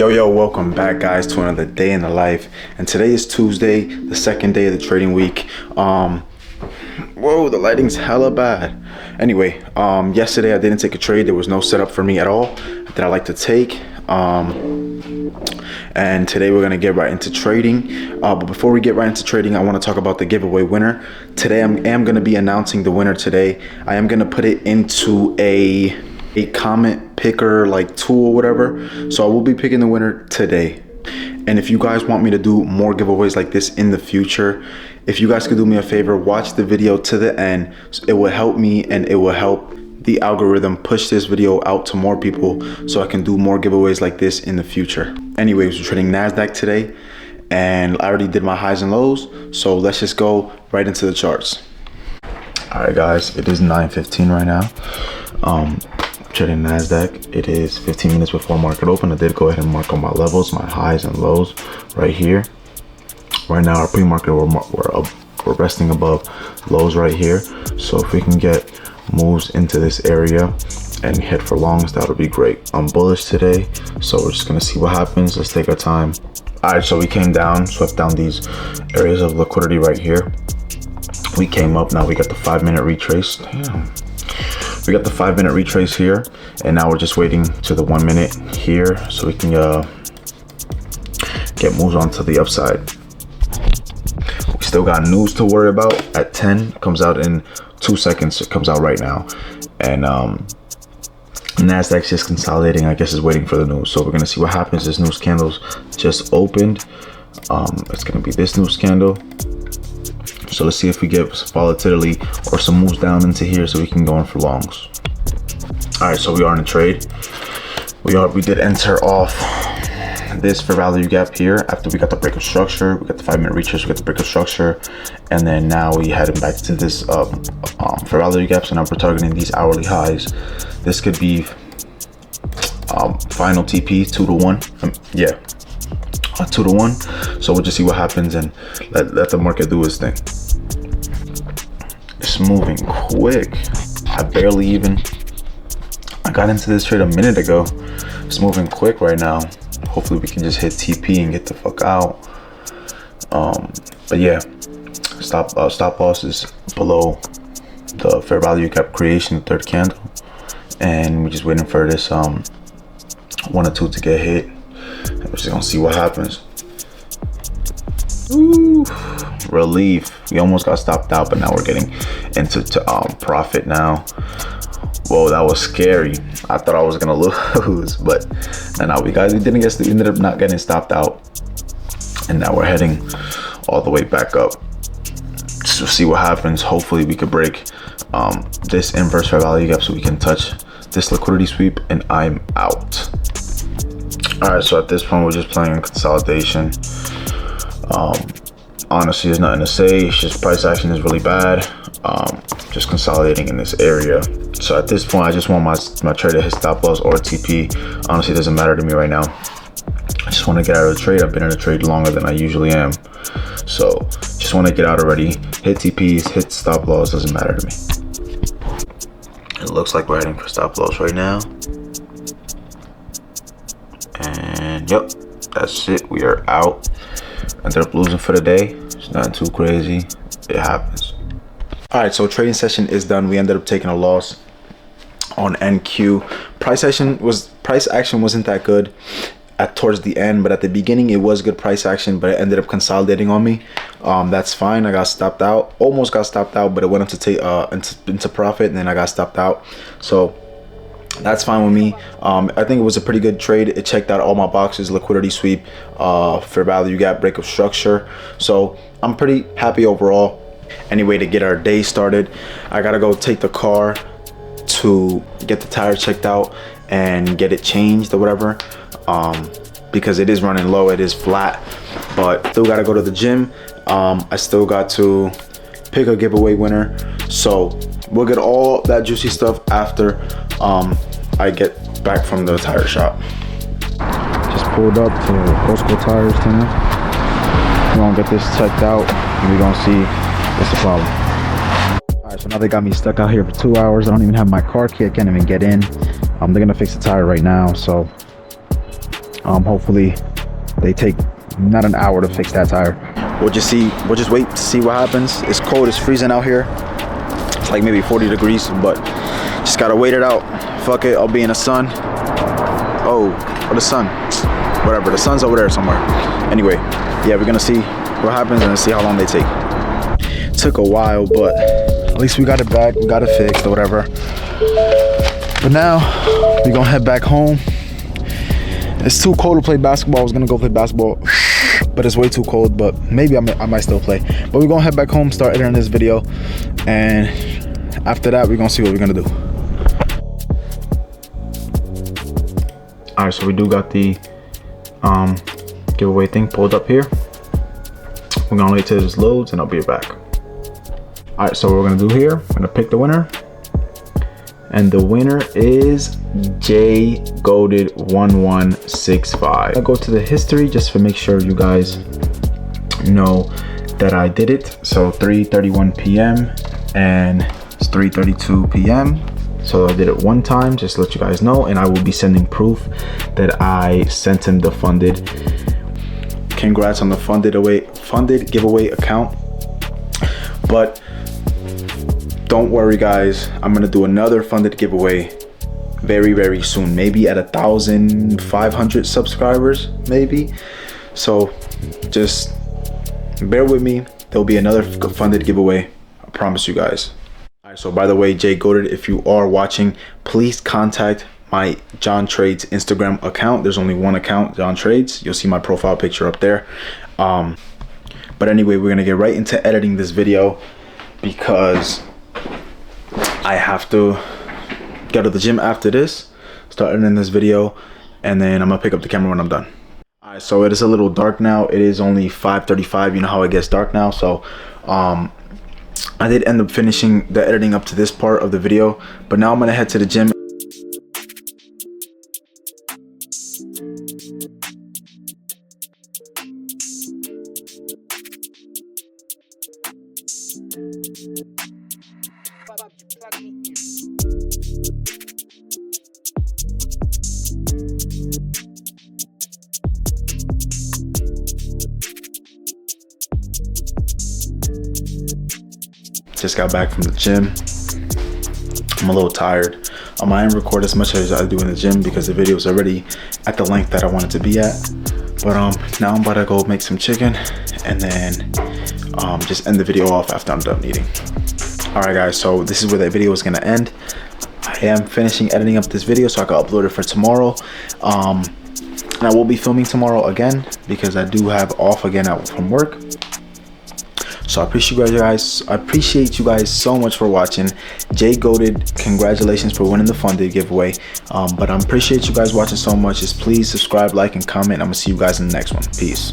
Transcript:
Yo, welcome back guys to another day in the life, and today is Tuesday, the second day of the trading week. Whoa, the lighting's hella bad. Anyway, yesterday I didn't take a trade. There was no setup for me at all that I like to take. And today we're gonna get right into trading. But before we get right into trading, I want to talk about the giveaway winner. Today I am gonna be announcing the winner today. I am gonna put it into a comment picker like tool or whatever, so I will be picking the winner today. And if you guys want me to do more giveaways like this in the future, if you guys could do me a favor, watch the video to the end. It will help me and it will help the algorithm push this video out to more people so I can do more giveaways like this in the future. Anyways, we're trading NASDAQ today and I already did my highs and lows, so let's just go right into the charts. All right guys, it is 9:15 right now. Trading NASDAQ. It is 15 minutes before market open. I did go ahead and mark on my levels, my highs and lows right here. Right now our pre-market we're resting above lows right here, so if we can get moves into this area and head for longs, that would be great. I'm bullish today, so we're just gonna see what happens. Let's take our time. All right, so we came down, swept down these areas of liquidity right here. We came up, now we got the 5-minute retrace. Damn. We got the 5-minute retrace here, and now we're just waiting to the 1 minute here so we can get moves onto the upside. We still got news to worry about at 10. It comes out in 2 seconds. It comes out right now, and NASDAQ's just consolidating. I guess is waiting for the news. So we're gonna see what happens. This news candle's just opened. It's gonna be this news candle. So let's see if we get some volatility or some moves down into here so we can go in for longs. All right, so we are in a trade. We did enter off this fair value gap here after we got the break of structure. We got the 5-minute retrace, we got the break of structure, and then now we heading back to this fair value gap. So now we're targeting these hourly highs. This could be final TP 2 to 1. Yeah, 2 to 1. So we'll just see what happens and let the market do its thing. It's moving quick. I got into this trade a minute ago. It's moving quick right now. Hopefully we can just hit TP and get the fuck out. But yeah, stop loss is below the fair value gap creation, the third candle, and we're just waiting for this 1 or 2 to get hit. We're just gonna see what happens. Ooh, relief. We almost got stopped out, but now we're getting into profit now. Whoa, that was scary. I thought I was gonna lose, but now we ended up not getting stopped out, and now we're heading all the way back up. So see what happens. Hopefully we could break this inverse fair value gap so we can touch this liquidity sweep, and I'm out. All right, so at this point we're just playing consolidation. Honestly, there's nothing to say. It's just price action is really bad. Just consolidating in this area. So at this point I just want my trade to hit stop loss or TP. Honestly, it doesn't matter to me right now. I just want to get out of the trade. I've been in a trade longer than I usually am, so just want to get out already. Hit TPs, hit stop loss, doesn't matter to me. It looks like we're heading for stop loss right now. And yep, that's it. We are out. Ended up losing for the day. It's not too crazy. It happens. All right, so trading session is done. We ended up taking a loss on NQ. Price action wasn't that good towards the end, but at the beginning it was good price action, but it ended up consolidating on me. That's fine. I got stopped out. Almost got stopped out, but it went into profit, and then I got stopped out. So that's fine with me. I think it was a pretty good trade. It checked out all my boxes: liquidity sweep, fair value gap, break of structure. So I'm pretty happy overall. Anyway, to get our day started, I gotta go take the car to get the tire checked out and get it changed or whatever, because it is running low, it is flat, but still gotta go to the gym. I still got to pick a giveaway winner, so we'll get all that juicy stuff after I get back from the tire shop. Just pulled up to Costco Tires Center. We're gonna get this checked out and we're gonna see what's the problem. All right, so now they got me stuck out here for 2 hours. I don't even have my car key. I can't even get in. They're gonna fix the tire right now, so Hopefully they take not an hour to fix that tire. We'll just wait to see what happens. It's cold, it's freezing out here. It's like maybe 40 degrees, but just gotta wait it out. Fuck it, I'll be in the sun. Oh, or the sun. Whatever, the sun's over there somewhere. Anyway, yeah, we're gonna see what happens and see how long they take. It took a while, but at least we got it back, we got it fixed or whatever. But now we're gonna head back home. It's too cold to play basketball. I was gonna go play basketball, but it's way too cold. But maybe I might still play. But we're gonna head back home, start editing this video, and after that we're gonna see what we're gonna do. All right, so we do got the giveaway thing pulled up here. We're gonna wait till this loads and I'll be right back. All right, so what we're gonna do here, we're gonna pick the winner, and the winner is JGoated1165. I'll go to the history just to make sure you guys know that I did it. So 3:31 p.m. and it's 3:32 p.m. So I did it one time, just to let you guys know, and I will be sending proof that I sent him the funded. Congrats on the funded giveaway account. But don't worry guys, I'm gonna do another funded giveaway very soon, maybe at 1,500 subscribers, maybe. So just bear with me, there'll be another funded giveaway, I promise you guys. All right, so by the way, Jay Goated, if you are watching, please contact my John Trades Instagram account. There's only one account, John Trades. You'll see my profile picture up there. But anyway, we're gonna get right into editing this video because I have to go to the gym after this, start editing this video, and then I'm gonna pick up the camera when I'm done. All right, so it is a little dark now. It is only 5:35. You know how it gets dark now. So I did end up finishing the editing up to this part of the video, but now I'm gonna head to the gym. Just got back from the gym. I'm a little tired. I didn't record as much as I do in the gym because the video is already at the length that I want it to be at. But now I'm about to go make some chicken and then just end the video off after I'm done eating. All right guys, so this is where that video is gonna end. I am finishing editing up this video so I can upload it for tomorrow. And I will be filming tomorrow again because I do have off again from work. So I appreciate you guys so much for watching. Jay Goated, congratulations for winning the funded giveaway. But I appreciate you guys watching so much. Just please subscribe, like, and comment. I'm gonna see you guys in the next one. Peace.